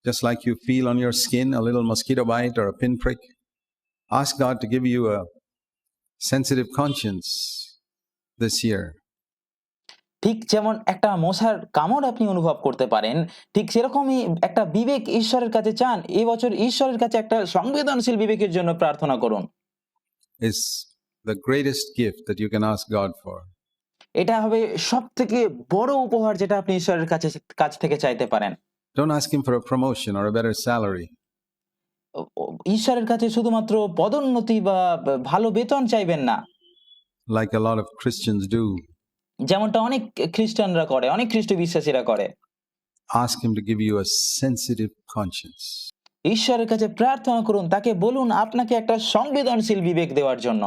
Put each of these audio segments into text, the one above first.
just like you feel on your skin a little mosquito bite or a pinprick. Ask God to give you a sensitive conscience this year. ঠিক যেমন একটা মশার কামড় আপনি অনুভব করতে পারেন, ঠিক সেরকমই একটা বিবেক ঈশ্বরের কাছে চান। এই বছর ঈশ্বরের কাছে একটা সংবেদনশীল বিবেকের জন্য প্রার্থনা করুন। Is the greatest gift that you can ask God for. এটা হবে সবথেকে বড় উপহার যেটা আপনি ঈশ্বরের কাছ থেকে চাইতে পারেন। Don't ask Him for a promotion or a better salary. ঈশ্বরের কাছে শুধুমাত্র পদোন্নতি বা ভালো বেতন চাইবেন না, like a lot of Christians do. যেমনটা অনেক খ্রিস্টানরা করে, অনেক খ্রিস্ট বিশ্বাসীরা করে। Ask Him to give you a sensitive conscience. ঈশ্বরের কাছে প্রার্থনা করুন, তাকে বলুন আপনাকে একটা সংবেদনশীল বিবেক দেওয়ার জন্য,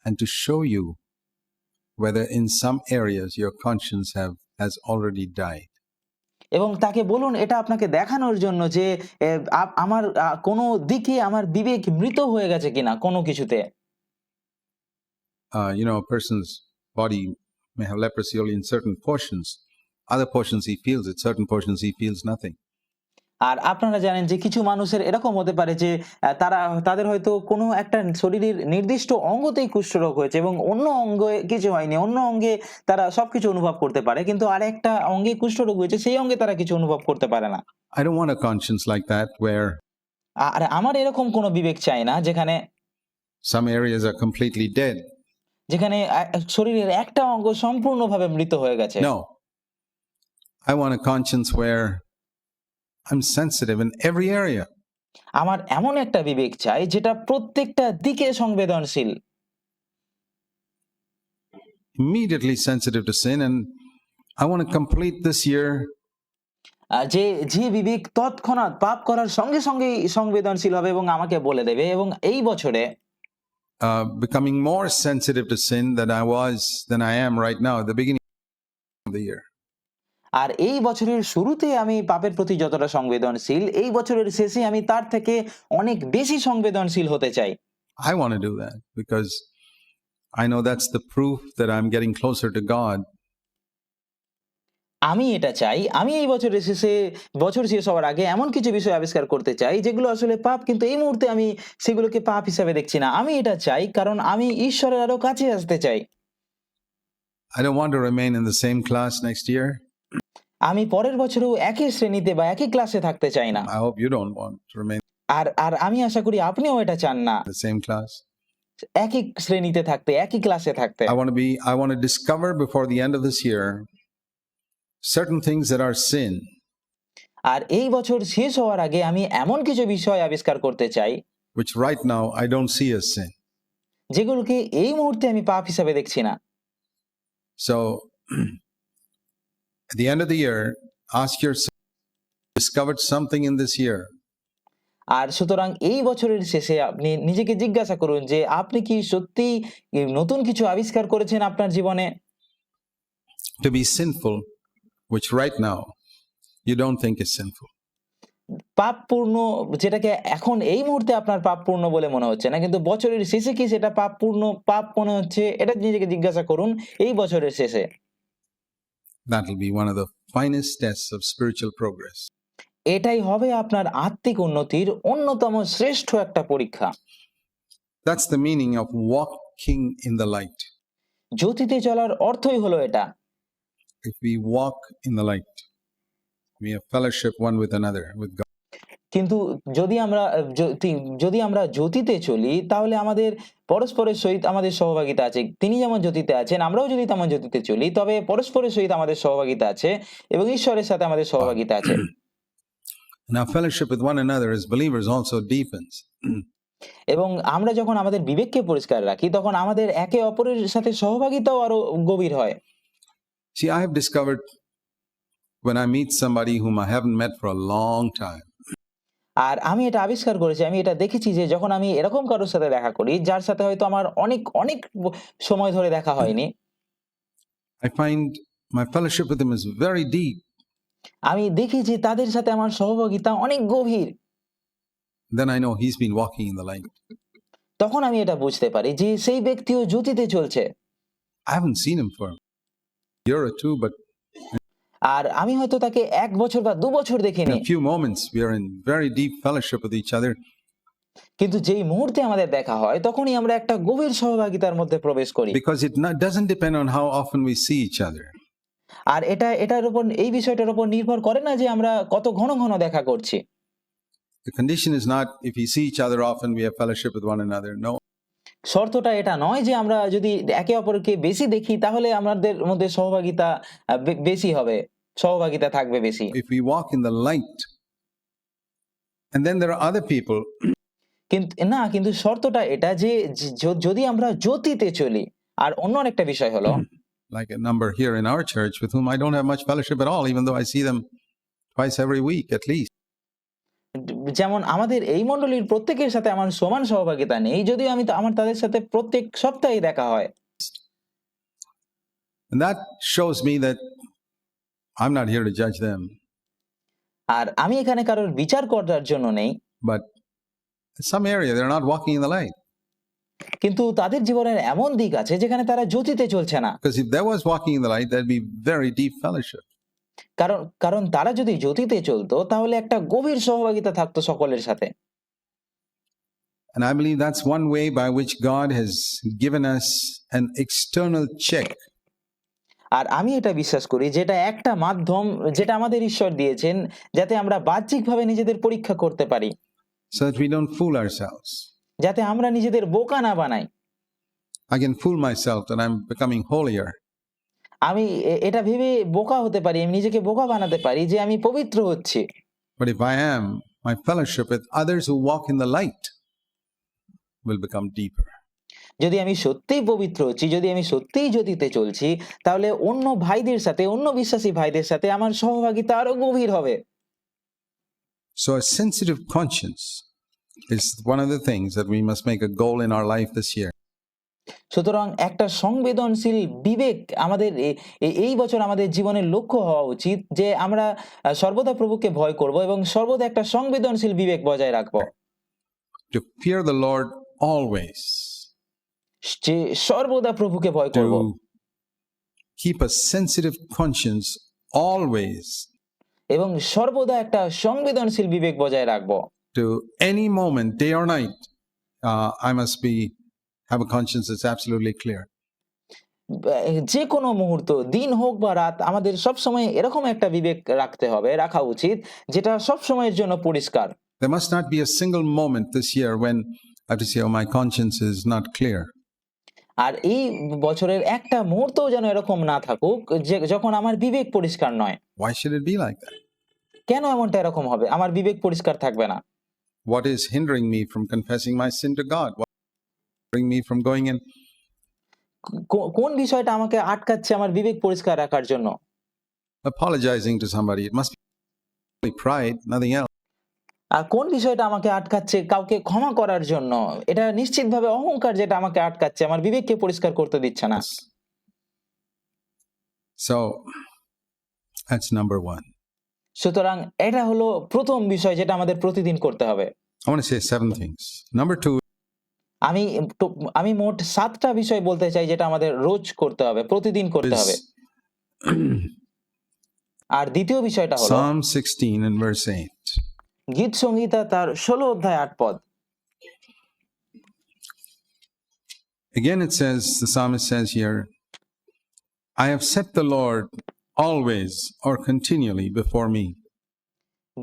and to show you whether in some areas your conscience has already died. এবং তাকে বলুন এটা আপনাকে দেখানোর জন্য যে আমার কোনো দিকে আমার বিবেক মৃত হয়ে গেছে কিনা কোনো কিছুতে। A person's body may have leprosy only in certain portions. Other portions he feels it, certain portions he feels nothing. আর আপনারা জানেন যে কিছু মানুষের এরকম হতে পারে যে তাদের হয়তো কোনো একটা শরীরের নির্দিষ্ট অঙ্গতেই কুষ্ঠরোগ হয়েছে এবং অন্য অঙ্গে কিছু হয়নি, অন্য অঙ্গে তারা সবকিছু অনুভব করতে পারে, কিন্তু আর একটা অঙ্গে কুষ্ঠরোগ হয়েছে সেই অঙ্গে তারা কিছু অনুভব করতে পারে না। I don't want a conscience like that where আর আমার এরকম কোনো বিবেক চাই না যেখানে some areas are completely dead. যেখানে শরীরের একটা অঙ্গ সম্পূর্ণভাবে মৃত হয়ে গেছে। No, I want a conscience where I'm sensitive in every area. আমার এমন একটা বিবেক চাই যেটা প্রত্যেকটা দিকে সংবেদনশীল, immediately sensitive to sin, and I want to complete this year যে বিবেক তৎক্ষণাৎ পাপ করার সঙ্গে সঙ্গে সংবেদনশীল হবে এবং আমাকে বলে দেবে, এবং এই বছরে becoming more sensitive to sin than I am right now at the beginning of the year. আর এই বছরের শুরুতে আমি পাপের প্রতি যতটা সংবেদনশীল, এই বছরের শেষে আমি তার থেকে অনেক বেশি সংবেদনশীল হতে চাই। I want to do that because I know that's the proof that I'm getting closer to God. আমি এটা চাই, আমি এই বছর শেষ হওয়ার আগে এমন কিছু বিষয় আবিষ্কার করতে চাই যেগুলো আসলে পাপ, কিন্তু এই মুহূর্তে আমি সেগুলোকে পাপ হিসাবে দেখছি না। আমি এটা চাই কারণ আমি ঈশ্বরের আরো কাছে আসতে চাই। I don't want to remain in the same class next year. আমি পরের বছরও একই শ্রেণীতে বা একই ক্লাসে থাকতে চাই না। I hope you don't want to remain আর আমি আশা করি আপনিও এটা চান না, in the same class. একই শ্রেণীতে থাকতে, একই ক্লাসে থাকতে। I want to discover before the end of this year certain things that are sin. আর এই বছর শেষ হওয়ার আগে আমি এমন কিছু বিষয় আবিষ্কার করতে চাই which right now I don't see as sin. যেগুলোকে এই মুহূর্তে আমি পাপ হিসাবে দেখছি না। So at the end of the year, ask yourself, discovered something in this year আর সুতরাং এই বছরের শেষে আপনি নিজেকে জিজ্ঞাসা করুন যে আপনি কি সত্যি নতুন কিছু আবিষ্কার করেছেন আপনার জীবনে to be sinful, which right now you don't think is sinful. পাপপূর্ণ, যেটাকে এখন এই মুহূর্তে আপনার পাপপূর্ণ বলে মনে হচ্ছে না, কিন্তু বছরের শেষে কি সেটা পাপ মনে হচ্ছে, এটা নিজেকে জিজ্ঞাসা করুন এই বছরের শেষে। That will be one of the finest tests of spiritual progress. এটাই হবে আপনার আত্মিক উন্নতির অন্যতম শ্রেষ্ঠ একটা পরীক্ষা। That's the meaning of walking in the light. জ্যোতিতে চলার অর্থই হলো এটা। If we walk in the light, we have fellowship one with another, with God. কিন্তু যদি আমরা জ্যোতিতে চলি তাহলে আমাদের পরস্পরের সহিত আমাদের সহভাগিতা আছে। তিনি যেমন জ্যোতিতে আছেন, আমরাও যদি তেমন জ্যোতিতে চলি, তবে পরস্পরের সহিত আমাদের সহভাগিতা আছে এবং ঈশ্বরের সাথে আমাদের সহভাগিতা আছে। And our fellowship with one another as believers also deepens. এবং আমরা যখন আমাদের বিবেককে পরিষ্কার রাখি তখন আমাদের একে অপরের সাথে সহভাগিতাও আরো গভীর হয়। See, I have discovered when I meet somebody whom I haven't met for a long time, আর আমি এটা আবিষ্কার করেছি, আমি এটা দেখেছি যে যখন আমি এরকম কারোর সাথে দেখা করি যার সাথে হয়তো আমার অনেক অনেক সময় ধরে দেখা হয়নি, I find my fellowship with him is very deep. আমি দেখি যে তাদের সাথে আমার সহভাগিতা অনেক গভীর। Then I know he's been walking in the light. তখন আমি এটা বুঝতে পারি যে সেই ব্যক্তিও জ্যোতিতে চলছে। I haven't seen him for a year or two, but আর আমি হয়তো তাকে ১ বছর বা ২ বছর In দেখিনি, a few moments, we are in very deep fellowship with each other. কিন্তু যেই মুহূর্তে আমাদের দেখা হয় তখনই আমরা একটা গভীর সহভাগিতার মধ্যে প্রবেশ করি। Because it doesn't depend on how often we see each other. আর এটার উপর, এই বিষয়টার উপর নির্ভর করে না যে আমরা কত ঘন ঘন দেখা করছি। The condition is not if we see each other often, we have fellowship with one another. No. শর্তটা এটা নয় যে আমরা যদি একে অপরকে বেশি দেখি তাহলে আমাদের মধ্যে সহভাগিতা বেশি হবে, সহভাগিতা থাকবে বেশি। If we walk in the light, and then there are other people কিন্তু শর্তটা এটা যে যদি আমরা জ্যোতিতে চলি। আর অন্য একটা বিষয় হলো like a number here in our church with whom I don't have much fellowship at all, even though I see them twice every week at least. যেমন আমাদের এই মণ্ডলীর প্রত্যেকের সাথে আমার সমান সহভাগিতা নেই, যদিও আমার তাদের সাথে প্রত্যেক সপ্তাহে দেখা হয়। And that shows me that I'm not here to judge them, আর আমি এখানে কারোর বিচার করার জন্য নেই, but in some area they're not walking in the light. কিন্তু তাদের জীবনের এমন দিক আছে যেখানে তারা জ্যোতিতে চলছে না। Because if there was walking in the light, there'd be very deep fellowship. কারণ তারা যদি জ্যোতিতে চলতো তাহলে একটা গভীর সহভাগিতা থাকতো সকলের সাথে। And I believe that's one way by which God has given us an external check. আর আমি এটা বিশ্বাস করি যেটা একটা মাধ্যম যেটা আমাদের ঈশ্বর দিয়েছেন যাতে আমরা বাহ্যিকভাবে নিজেদের পরীক্ষা করতে পারি, So that we don't fool ourselves. যাতে আমরা নিজেদের বোকা না বানাই। I can fool myself that I'm becoming holier. আমি এটা ভেবে বোকা হতে পারি, আমি নিজেকে বোকা বানাতে পারি যে আমি পবিত্র হচ্ছি। But if I am, my fellowship with others who walk in the light will become deeper. যদি আমি সত্যিই পবিত্র হচ্ছি, যদি আমি সত্যিই জ্যোতিতে চলছি, তাহলে অন্য ভাইদের সাথে, অন্য বিশ্বাসী ভাইদের সাথে আমার সহভাগিতা আরো গভীর হবে। So a sensitive conscience is one of the things that we must make a goal in our life this year. সুতরাং একটা সংবেদনশীল বিবেক আমাদের এই বছর আমাদের জীবনের লক্ষ্য হওয়া উচিত যে আমরা সর্বদা প্রভুকে ভয় করব এবং সর্বদা একটা সংবেদনশীল বিবেক বজায় রাখবো। To fear the Lord always. যে সর্বদা প্রভুকে ভয় করব, To keep a sensitive conscience always. এবং সর্বদা একটা সংবেদনশীল বিবেক বজায় রাখবো। To any moment, day or night, I must have a conscience that's absolutely clear. যে কোনো মুহূর্ত, দিন হোক বা রাত, আমাদের সব সময় এরকম একটা বিবেক রাখা উচিত যেটা সব সময়ের জন্য পরিষ্কার। There must not be a single moment this year when I have to say, oh, my conscience is not clear. আর এই বছরের একটা মুহূর্তও যেন এরকম না থাকুক যে যখন আমার বিবেক পরিষ্কার নয়। Why should it be like that? কেন এমনটা এরকম হবে? আমার বিবেক পরিষ্কার থাকবে না। What is hindering me from confessing my sin to God? What is hindering me from going in? কোন বিষয়টা আমাকে আটকাচ্ছে আমার বিবেক পরিষ্কার রাখার জন্য? Apologizing to somebody. It must be pride, nothing else. আর কোন বিষয়টা আমাকে আটকাচ্ছে কাউকে ক্ষমা করার জন্য? এটা নিশ্চিতভাবে অহংকার যেটা আমাকে আটকাচ্ছে, আমার বিবেককে পরিষ্কার করতে দিচ্ছে না। So that's number one. সুতরাং এটা হলো প্রথম বিষয় যেটা আমাদের প্রতিদিন করতে হবে। I want to say 7 things. Number 2. আমি মোট 7টা বিষয় বলতে চাই যেটা আমাদের রোজ করতে হবে, প্রতিদিন করতে হবে। আর দ্বিতীয় বিষয়টা হলো Psalm 16 and verse 8. গীত সংহিতা তার 16 অধ্যায় 8 পদ। Again it says, the psalmist says here, I have set the Lord always or continually before me.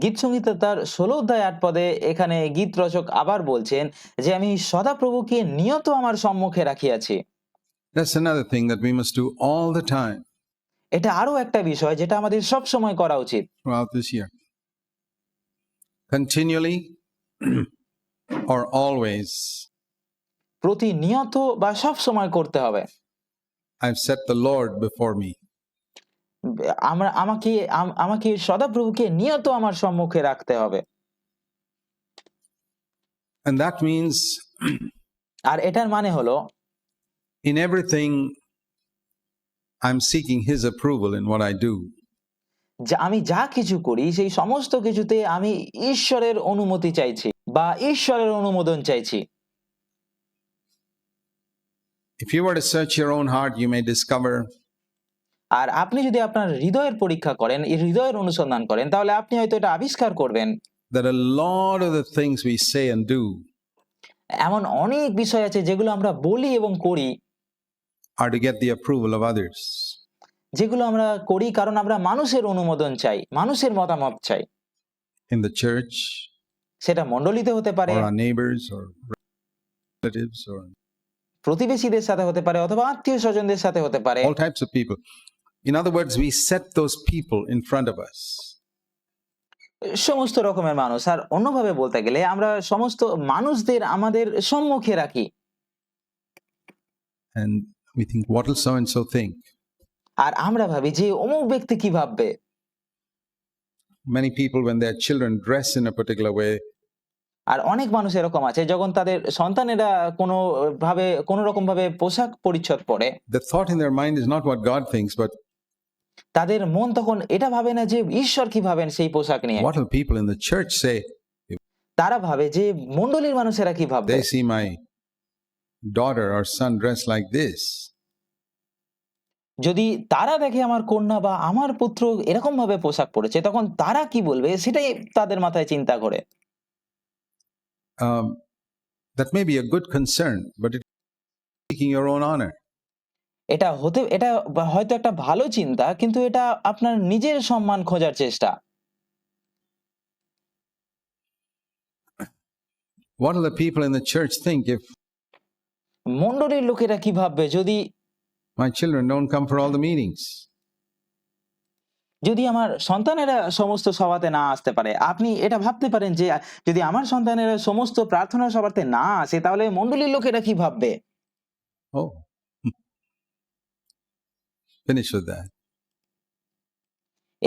গীত সংহিতা তার 16 অধ্যায় 8 পদে এখানে গীত রচক আবার বলছেন যে আমি সদাপ্রভুকে নিয়ত আমার সম্মুখে রাখিয়াছি। That's another thing that we must do all the time এটা আরো একটা বিষয় যেটা আমাদের সব সময় করা উচিত। throughout this year. Continually or always. প্রতিনিয়ত বা সব সময় করতে হবে। I've set the Lord before me. আমাকে সদাপ্রভুকে নিয়ত আমার সম্মুখে রাখতে হবে। And that means আর এটার মানে হলো in everything I'm seeking his approval in what I do. যে আমি যা কিছু করি সেই সমস্ত কিছুতে আমি ঈশ্বরের অনুমতি চাইছি বা ঈশ্বরের অনুমোদন চাইছি। If you were to search your own heart, you may discover আর আপনি যদি আপনার হৃদয়ের পরীক্ষা করেন, এই হৃদয়ের অনুসন্ধান করেন, তাহলে আপনি হয়তো এটা আবিষ্কার করবেন that a lot of the things we say and do এমন অনেক বিষয় আছে যেগুলো আমরা বলি এবং করি, are to get the approval of others. যেগুলো আমরা করি কারণ আমরা মানুষের অনুমোদন চাই, মানুষের মতামত চাই। In the church, সেটা মণ্ডলীতে হতে পারে, or our neighbors, or relatives, or প্রতিবেশীদের সাথে হতে পারে, অথবা আত্মীয় স্বজনদের সাথে হতে পারে। all types of people. In other words, we set those people in front of us. সমস্ত রকমের মানুষ, আর অন্যভাবে বলতে গেলে আমরা সমস্ত মানুষদের আমাদের সম্মুখে রাখি, And we think, what will so and so think? আর আমরা ভাবি যে অমুক ব্যক্তি কি ভাববে। Many people, when their children dress in a particular way, আর অনেক মানুষ এরকম আছে যখন তাদের সন্তানেরা কোনো রকম ভাবে পোশাক পরিচ্ছদ পরে, the thought in their mind is not what God thinks, but তাদের মন তখন এটা ভাবে না যে ঈশ্বর কি ভাবেন সেই পোশাক নিয়ে, what will people in the church say? তারা ভাবে যে মণ্ডলীর মানুষেরা কি ভাববে। They see my daughter or son dressed like this. যদি তারা দেখে আমার কন্যা বা আমার পুত্র এরকম ভাবে পোশাক পরেছে, তখন তারা কি বলবে সেটাই তাদের মাথায় চিন্তা করে। That may be a good concern, but it's seeking your own honor. এটা হয়তো একটা ভালো চিন্তা, কিন্তু এটা আপনার নিজের সম্মান খোঁজার চেষ্টা। What will the people in the church think if মণ্ডলীর লোকেরা কি ভাববে যদি my children don't come for all the meetings? যদি আমার সন্তানেরা সমস্ত সভাতে না আসতে পারে? আপনি এটা ভাবতে পারেন যে যদি আমার সন্তানেরা সমস্ত প্রার্থনা সভাতে না আসে, তাহলে মণ্ডলীর লোকেরা কি ভাববে? Oh, finish with that.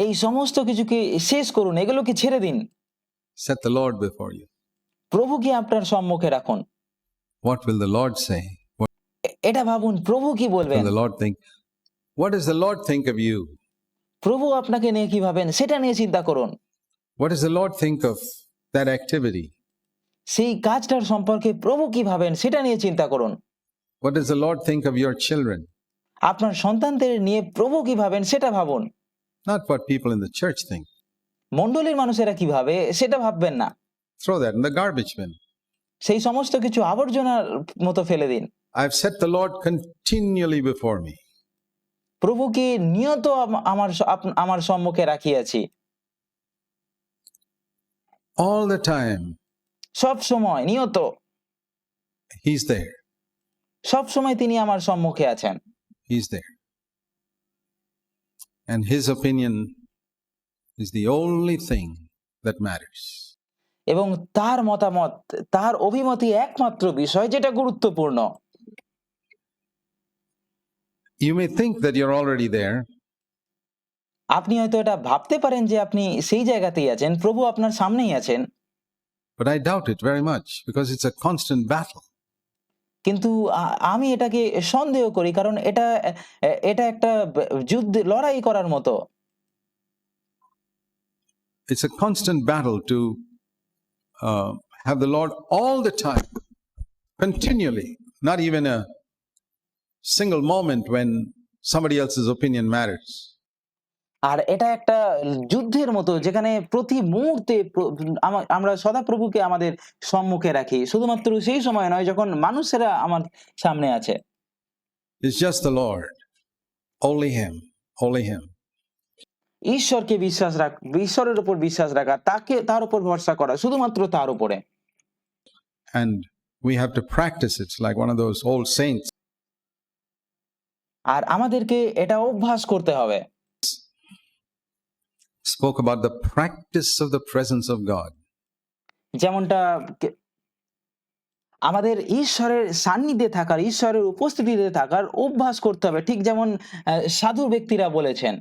এই সমস্ত কিছুকে শেষ করুন, এগুলোকে ছেড়ে দিন। Set the Lord before you. প্রভুকে আপনার সম্মুখে রাখুন। What will the Lord say? What এটা ভাবুন, প্রভু কি বলবেন? will the Lord think? What does the Lord think of you? প্রভু আপনাকে নিয়ে কি ভাবেন সেটা নিয়ে চিন্তা করুন। What does the Lord think of that activity? সেই কাজটার সম্পর্কে প্রভু কি ভাবেন সেটা নিয়ে চিন্তা করুন। What does the Lord think of your children? আপনার সন্তানদের নিয়ে প্রভু কি ভাবেন সেটা ভাবুন। Not what people in the church think. মণ্ডলীর মানুষেরা কি ভাবে সেটা ভাববেন না। Throw that in the garbage bin. সেই সমস্ত কিছু আবর্জনার মতো ফেলে দিন। I've set the Lord continually before me. প্রভুকে নিয়ত আমার সম্মুখে রাখিয়াছি। All the time, সব সময় নিয়ত, He's there. সব সময় তিনি আমার সম্মুখে আছেন। He's there. And His opinion is the only thing that matters. এবং তার মতামত, তার অভিমতই একমাত্র বিষয় যেটা গুরুত্বপূর্ণ। You may think that you're already there, আপনি হয়তো এটা ভাবতে পারেন যে আপনি সেই জায়গাতেই আছেন, প্রভু আপনার সামনেই আছেন, but I doubt it very much because it's a constant battle. কিন্তু আমি এটাকে সন্দেহ করি, কারণ এটা একটা লড়াই করার মতো। It's a constant battle to have the Lord all the time, continually, not even a single moment when somebody else's opinion matters. আর এটা একটা যুদ্ধের মতো, যেখানে প্রতি মুহূর্তে আমরা সদাপ্রভুকে আমাদের সম্মুখে রাখি, শুধুমাত্র সেই সময় নয় যখন মানুষেরা আমার সামনে আছে। It's just the Lord, only Him, only Him. ঈশ্বরকে ঈশ্বরের উপর বিশ্বাস রাখা, তার উপর ভরসা করা, শুধুমাত্র তার উপরে। And we have to practice it like one of those old saints. আর আমাদেরকে এটা অভ্যাস করতে হবে। Spoke about the practice of the presence of God. যেমনটা আমাদের ঈশ্বরের সান্নিধ্যে থাকার, ঈশ্বরের উপস্থিতিতে থাকার অভ্যাস করতে হবে, ঠিক যেমন সাধু ব্যক্তিরা বলেছেন।